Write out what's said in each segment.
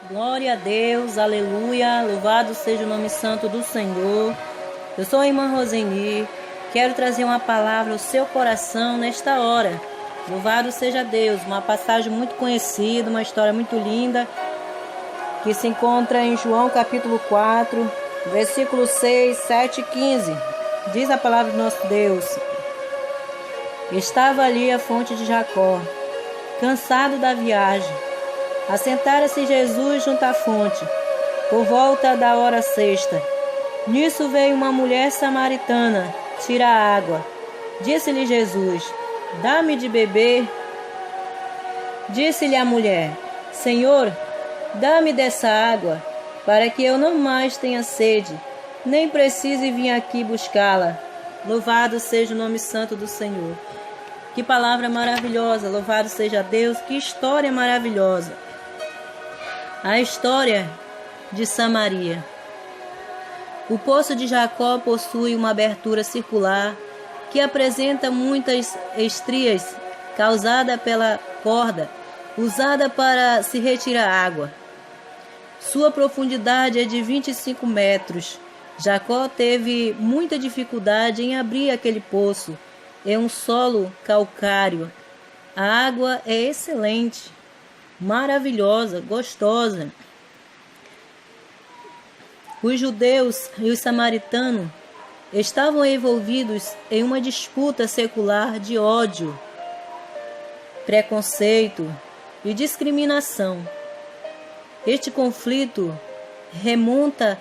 Glória a Deus, aleluia, louvado seja o nome santo do Senhor. Eu sou a irmã Roseni, quero trazer uma palavra ao seu coração nesta hora. Louvado seja Deus, uma passagem muito conhecida, uma história muito linda, que se encontra em João capítulo 4, versículos 6, 7 e 15. Diz a palavra do nosso Deus: Estava ali a fonte de Jacó, cansado da viagem. Assentara-se Jesus junto à fonte, por volta da hora sexta. Nisso veio uma mulher samaritana tirar água. Disse-lhe Jesus: Dá-me de beber. Disse-lhe a mulher: Senhor, dá-me dessa água, para que eu não mais tenha sede, nem precise vir aqui buscá-la. Louvado seja o nome santo do Senhor. Que palavra maravilhosa, louvado seja Deus, que história maravilhosa. A história de Samaria. O poço de Jacó possui uma abertura circular que apresenta muitas estrias causadas pela corda usada para se retirar água. Sua profundidade é de 25 metros. Jacó teve muita dificuldade em abrir aquele poço. É um solo calcário. A água é excelente, maravilhosa, gostosa. Os judeus e os samaritanos estavam envolvidos em uma disputa secular de ódio, preconceito e discriminação. Este conflito remonta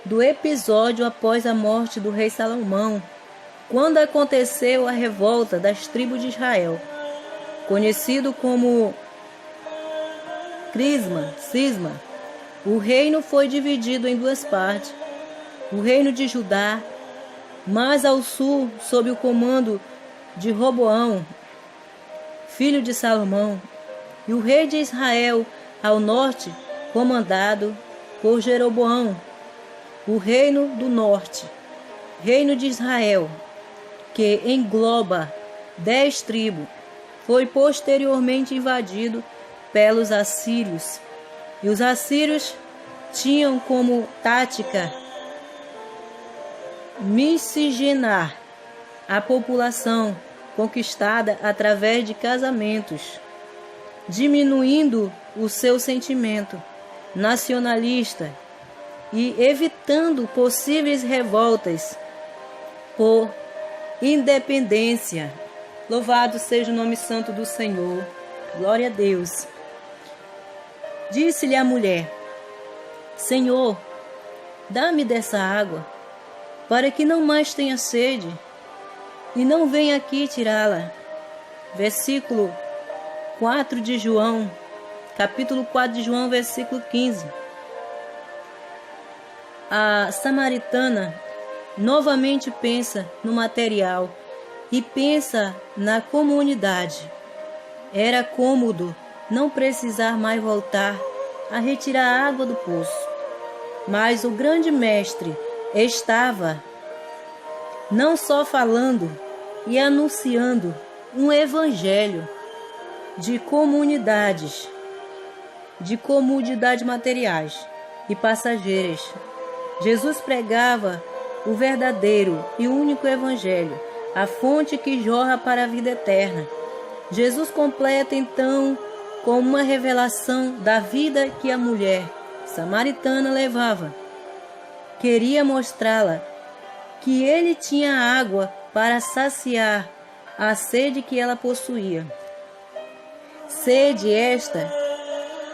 do episódio após a morte do rei Salomão, quando aconteceu a revolta das tribos de Israel, conhecido como Cisma. O reino foi dividido em duas partes. O reino de Judá, mais ao sul, sob o comando de Roboão, filho de Salomão, e o rei de Israel, ao norte, comandado por Jeroboão. O reino do norte, reino de Israel, que engloba 10 tribos, foi posteriormente invadido pelos assírios. E os assírios tinham como tática miscigenar a população conquistada através de casamentos, diminuindo o seu sentimento nacionalista e evitando possíveis revoltas por independência. Louvado seja o nome santo do Senhor. Glória a Deus. Disse-lhe a mulher: Senhor, dá-me dessa água, para que não mais tenha sede, e não venha aqui tirá-la. Versículo 4 de João, capítulo 4 de João, versículo 15. A samaritana novamente pensa no material e pensa na comunidade. Era cômodo não precisar mais voltar a retirar a água do poço. Mas o grande mestre estava não só falando e anunciando um evangelho de comodidades materiais e passageiras. Jesus pregava o verdadeiro e único evangelho, a fonte que jorra para a vida eterna. Jesus completa então com uma revelação da vida que a mulher samaritana levava. Queria mostrá-la que ele tinha água para saciar a sede que ela possuía. Sede esta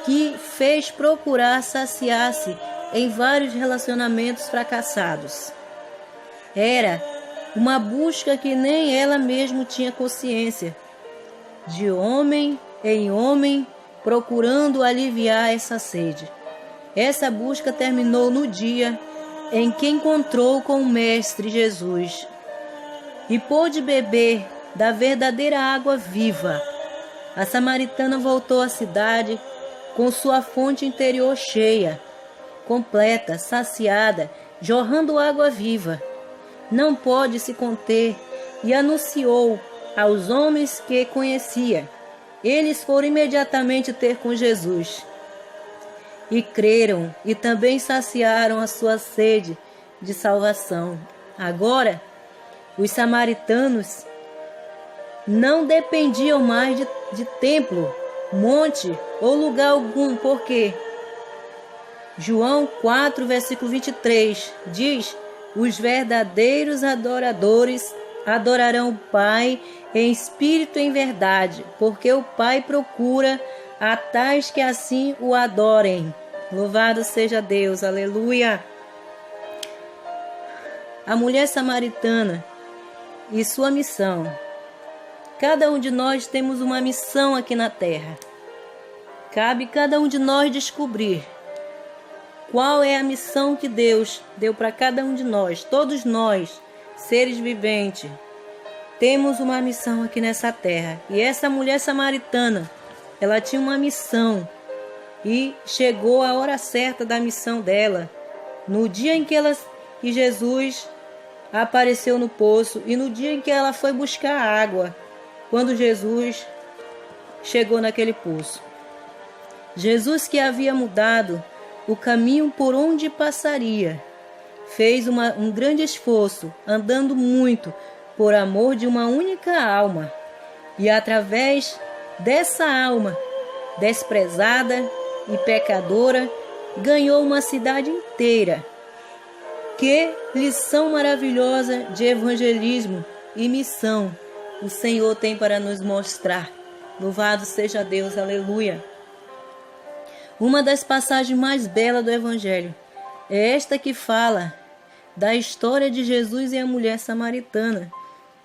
que fez procurar saciar-se em vários relacionamentos fracassados. Era uma busca que nem ela mesma tinha consciência, de homem em homem, procurando aliviar essa sede. Essa busca terminou no dia em que encontrou com o Mestre Jesus e pôde beber da verdadeira água viva. A samaritana voltou à cidade com sua fonte interior cheia, completa, saciada, jorrando água viva. Não pôde se conter e anunciou aos homens que conhecia. Eles foram imediatamente ter com Jesus. e creram, e também saciaram a sua sede de salvação. Agora, os samaritanos não dependiam mais de templo, monte ou lugar algum, porque João 4, versículo 23 diz: os verdadeiros adoradores adorarão o Pai em espírito e em verdade, porque o Pai procura a tais que assim o adorem. Louvado seja Deus, aleluia! A mulher samaritana e sua missão. Cada um de nós temos uma missão aqui na terra. Cabe cada um de nós descobrir qual é a missão que Deus deu para cada um de nós. Todos nós, seres viventes, temos uma missão aqui nessa terra. E essa mulher samaritana, ela tinha uma missão e chegou a hora certa da missão dela. No dia em que Jesus apareceu no poço e no dia em que ela foi buscar água, quando Jesus chegou naquele poço. Jesus, que havia mudado o caminho por onde passaria, fez um grande esforço, andando muito, por amor de uma única alma. E através dessa alma, desprezada e pecadora, ganhou uma cidade inteira. Que lição maravilhosa de evangelismo e missão o Senhor tem para nos mostrar. Louvado seja Deus, aleluia! Uma das passagens mais belas do Evangelho é esta que fala da história de Jesus e a mulher samaritana.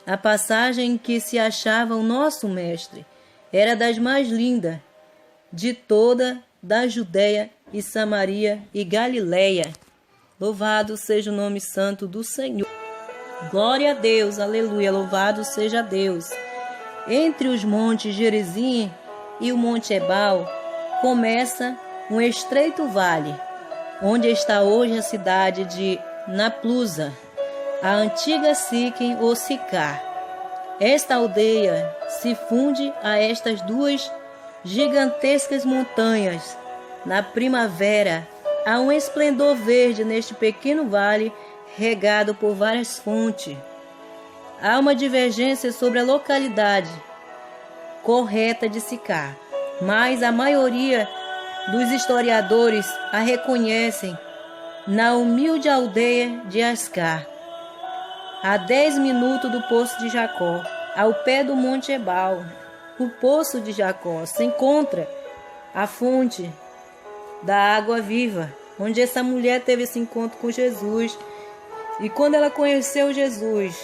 A passagem em que se achava o nosso Mestre era das mais lindas de toda da Judéia e Samaria e Galileia. Louvado seja o nome santo do Senhor. Glória a Deus, aleluia, louvado seja Deus. Entre os montes Gerizim e o Monte Ebal começa um estreito vale, onde está hoje a cidade de Naplusa, a antiga Siquém ou Sicar. Esta aldeia se funde a estas duas gigantescas montanhas. Na primavera, há um esplendor verde neste pequeno vale regado por várias fontes. Há uma divergência sobre a localidade correta de Sicar, mas a maioria dos historiadores a reconhecem na humilde aldeia de Ascar, a 10 minutos do Poço de Jacó, ao pé do Monte Ebal. O Poço de Jacó se encontra a fonte da água viva, onde essa mulher teve esse encontro com Jesus. E quando ela conheceu Jesus,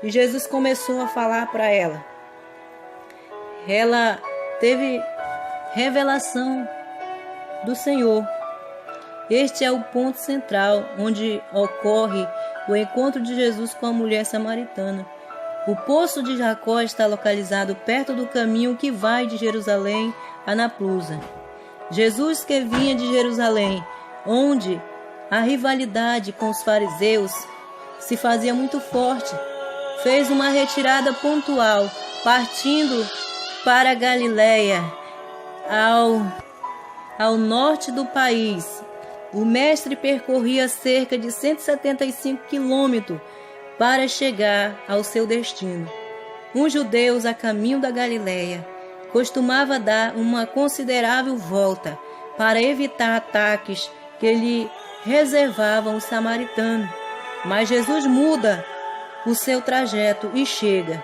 e Jesus começou a falar para ela, ela teve revelação do Senhor. Este é o ponto central onde ocorre o encontro de Jesus com a mulher samaritana. O Poço de Jacó está localizado perto do caminho que vai de Jerusalém a Naplusa. Jesus, que vinha de Jerusalém, onde a rivalidade com os fariseus se fazia muito forte, fez uma retirada pontual, partindo para Galileia, ao norte do país. O mestre percorria cerca de 175 quilômetros para chegar ao seu destino. Os judeus, a caminho da Galileia, costumava dar uma considerável volta para evitar ataques que lhe reservavam os samaritanos. Mas Jesus muda o seu trajeto e chega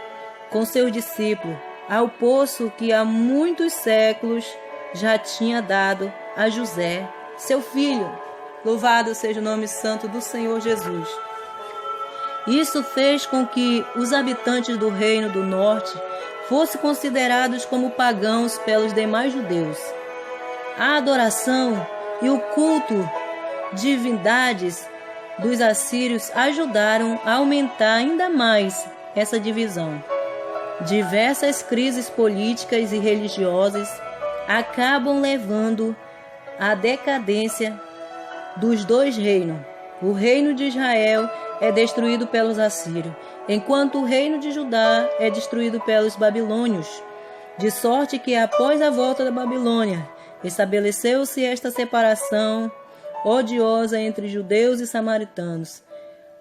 com seus discípulos ao poço que há muitos séculos já tinha dado a José, seu filho. Louvado seja o nome santo do Senhor Jesus. Isso fez com que os habitantes do Reino do Norte fossem considerados como pagãos pelos demais judeus. A adoração e o culto de divindades dos assírios ajudaram a aumentar ainda mais essa divisão. Diversas crises políticas e religiosas acabam levando à decadência dos dois reinos. O reino de Israel é destruído pelos assírios, enquanto o reino de Judá é destruído pelos babilônios. De sorte que após a volta da Babilônia, estabeleceu-se esta separação odiosa entre judeus e samaritanos.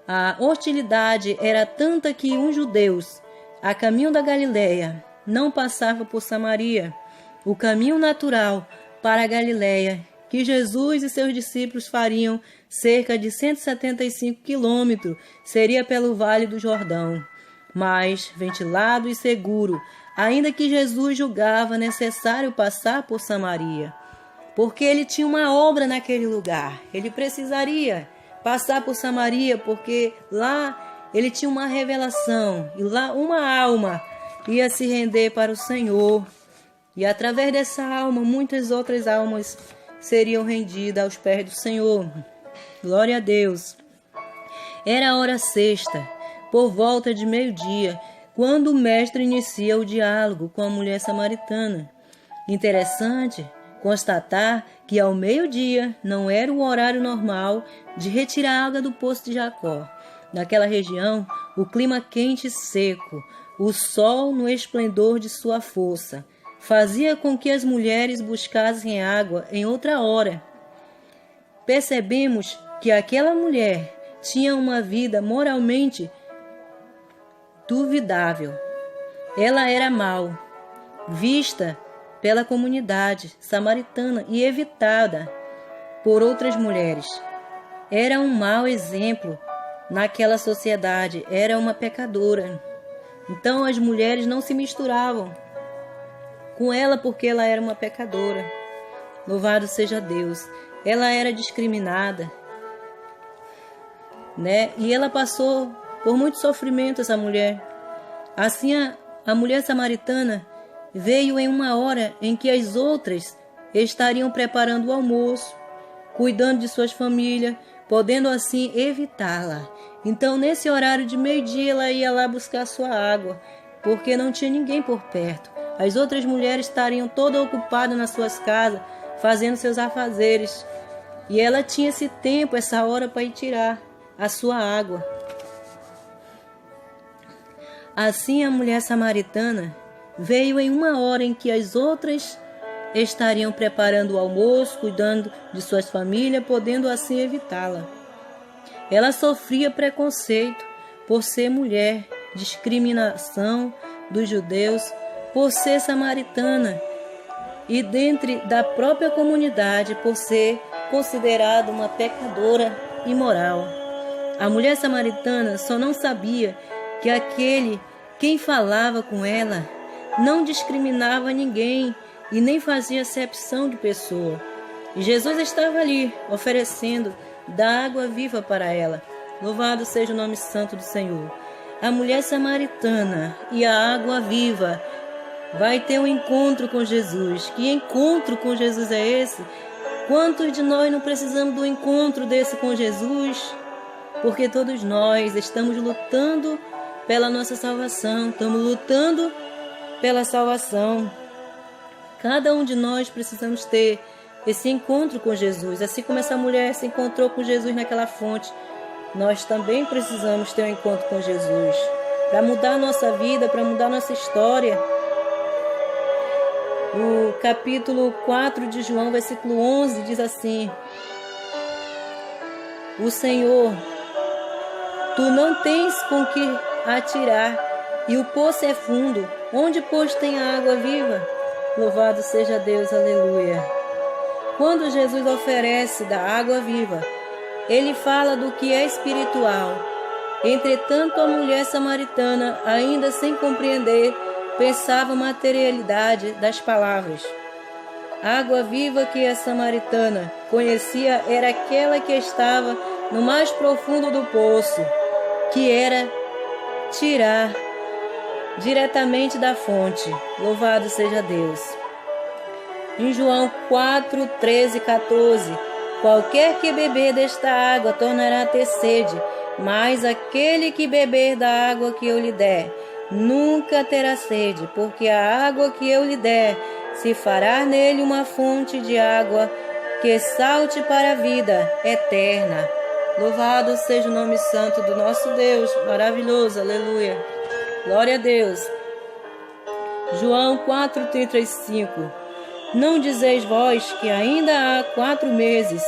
A hostilidade era tanta que uns judeus, a caminho da Galileia, não passavam por Samaria. O caminho natural para a Galileia, que Jesus e seus discípulos fariam cerca de 175 quilômetros, seria pelo Vale do Jordão, mais ventilado e seguro, ainda que Jesus julgava necessário passar por Samaria, porque ele tinha uma obra naquele lugar. Ele precisaria passar por Samaria, porque lá ele tinha uma revelação, e lá uma alma ia se render para o Senhor, e através dessa alma muitas outras almas seriam rendidas aos pés do Senhor. Glória a Deus. Era a hora sexta, por volta de meio-dia, quando o mestre inicia o diálogo com a mulher samaritana. Interessante constatar que ao meio-dia não era o horário normal de retirar água do poço de Jacó. Naquela região, o clima quente e seco, o sol no esplendor de sua força, fazia com que as mulheres buscassem água em outra hora. Percebemos que aquela mulher tinha uma vida moralmente duvidável. Ela era mal vista pela comunidade samaritana e evitada por outras mulheres. Era um mau exemplo naquela sociedade, era uma pecadora. Então as mulheres não se misturavam com ela porque ela era uma pecadora. Louvado seja Deus. Ela era discriminada, né? E ela passou por muito sofrimento, essa mulher. Assim, a mulher samaritana veio em uma hora em que as outras estariam preparando o almoço, cuidando de suas famílias, podendo assim evitá-la. Então, nesse horário de meio-dia, ela ia lá buscar sua água, porque não tinha ninguém por perto. As outras mulheres estariam todas ocupadas nas suas casas, fazendo seus afazeres. E ela tinha esse tempo, essa hora, para ir tirar a sua água. Assim, a mulher samaritana veio em uma hora em que as outras estariam preparando o almoço, cuidando de suas famílias, podendo assim evitá-la. Ela sofria preconceito por ser mulher, discriminação dos judeus por ser samaritana e dentro da própria comunidade por ser considerada uma pecadora imoral. A mulher samaritana só não sabia que quem falava com ela não discriminava ninguém e nem fazia acepção de pessoa. E Jesus estava ali oferecendo da água viva para ela. Louvado seja o nome santo do Senhor. A mulher samaritana e a água viva vai ter um encontro com Jesus. Que encontro com Jesus é esse? Quantos de nós não precisamos do encontro desse com Jesus? Porque todos nós estamos lutando pela nossa salvação, estamos lutando pela salvação. Cada um de nós precisamos ter esse encontro com Jesus. Assim como essa mulher se encontrou com Jesus naquela fonte, nós também precisamos ter um encontro com Jesus para mudar a nossa vida, para mudar a nossa história. O capítulo 4 de João, versículo 11, diz assim: O Senhor, tu não tens com que atirar, e o poço é fundo, onde pois tem a água viva? Louvado seja Deus, aleluia. Quando Jesus oferece da água viva, ele fala do que é espiritual. Entretanto, a mulher samaritana, ainda sem compreender, pensava a materialidade das palavras. A água viva que a samaritana conhecia era aquela que estava no mais profundo do poço, que era tirar diretamente da fonte. Louvado seja Deus. Em João 4, 13 e 14, qualquer que beber desta água tornará a ter sede, mas aquele que beber da água que eu lhe der, nunca terá sede, porque a água que eu lhe der se fará nele uma fonte de água que salte para a vida eterna. Louvado seja o nome santo do nosso Deus, maravilhoso, aleluia. Glória a Deus. João 4,35. Não dizeis vós que ainda há 4 meses,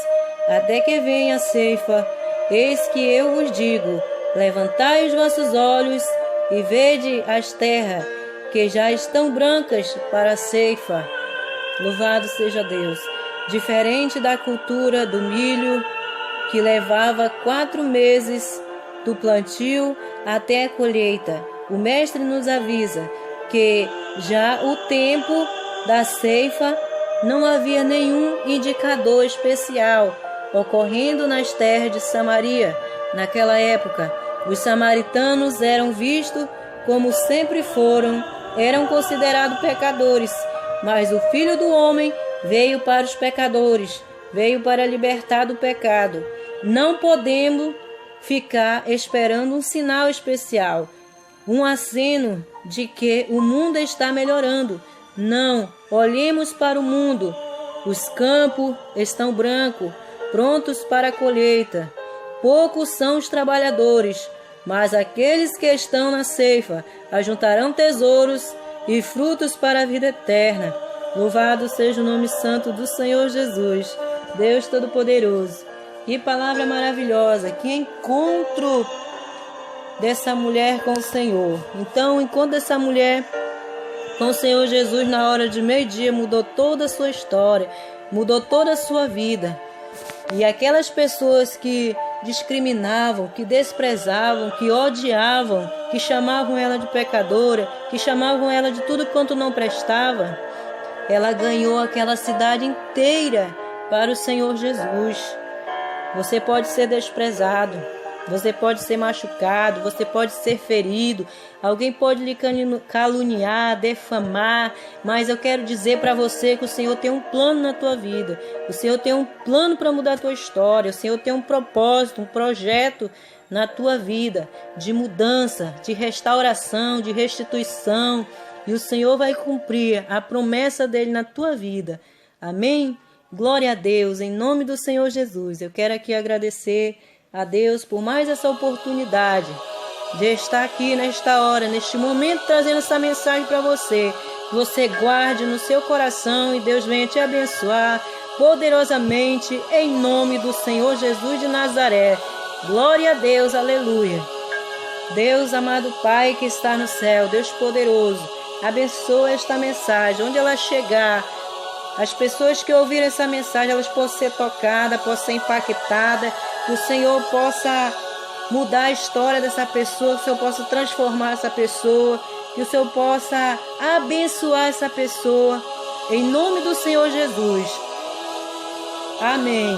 até que venha a ceifa? Eis que eu vos digo, levantai os vossos olhos e vede as terras, que já estão brancas para a ceifa. Louvado seja Deus! Diferente da cultura do milho, que levava 4 meses do plantio até a colheita, o mestre nos avisa que já o tempo da ceifa não havia nenhum indicador especial ocorrendo nas terras de Samaria. Naquela época, os samaritanos eram vistos como sempre foram, eram considerados pecadores, mas o Filho do Homem veio para os pecadores, veio para libertar do pecado. Não podemos ficar esperando um sinal especial, um aceno de que o mundo está melhorando. Não, olhemos para o mundo. Os campos estão brancos, prontos para a colheita. Poucos são os trabalhadores, mas aqueles que estão na ceifa ajuntarão tesouros e frutos para a vida eterna. Louvado seja o nome santo do Senhor Jesus, Deus Todo-Poderoso. Que palavra maravilhosa, que encontro dessa mulher com o Senhor. Então, o encontro dessa mulher com o Senhor Jesus na hora de meio-dia mudou toda a sua história, mudou toda a sua vida. E aquelas pessoas que discriminavam, que desprezavam, que odiavam, que chamavam ela de pecadora, que chamavam ela de tudo quanto não prestava, ela ganhou aquela cidade inteira para o Senhor Jesus. Você pode ser desprezado, você pode ser machucado, você pode ser ferido, alguém pode lhe caluniar, defamar, mas eu quero dizer para você que o Senhor tem um plano na tua vida, o Senhor tem um plano para mudar a tua história, o Senhor tem um propósito, um projeto na tua vida de mudança, de restauração, de restituição, e o Senhor vai cumprir a promessa dele na tua vida. Amém? Glória a Deus, em nome do Senhor Jesus. Eu quero aqui agradecer a Deus por mais essa oportunidade de estar aqui nesta hora, neste momento, trazendo essa mensagem para você. Que você guarde no seu coração e Deus venha te abençoar poderosamente em nome do Senhor Jesus de Nazaré. Glória a Deus, aleluia. Deus, amado Pai que está no céu, Deus poderoso, abençoa esta mensagem, onde ela chegar, as pessoas que ouviram essa mensagem, elas possam ser tocadas, possam ser impactadas, que o Senhor possa mudar a história dessa pessoa, que o Senhor possa transformar essa pessoa, que o Senhor possa abençoar essa pessoa, em nome do Senhor Jesus. Amém.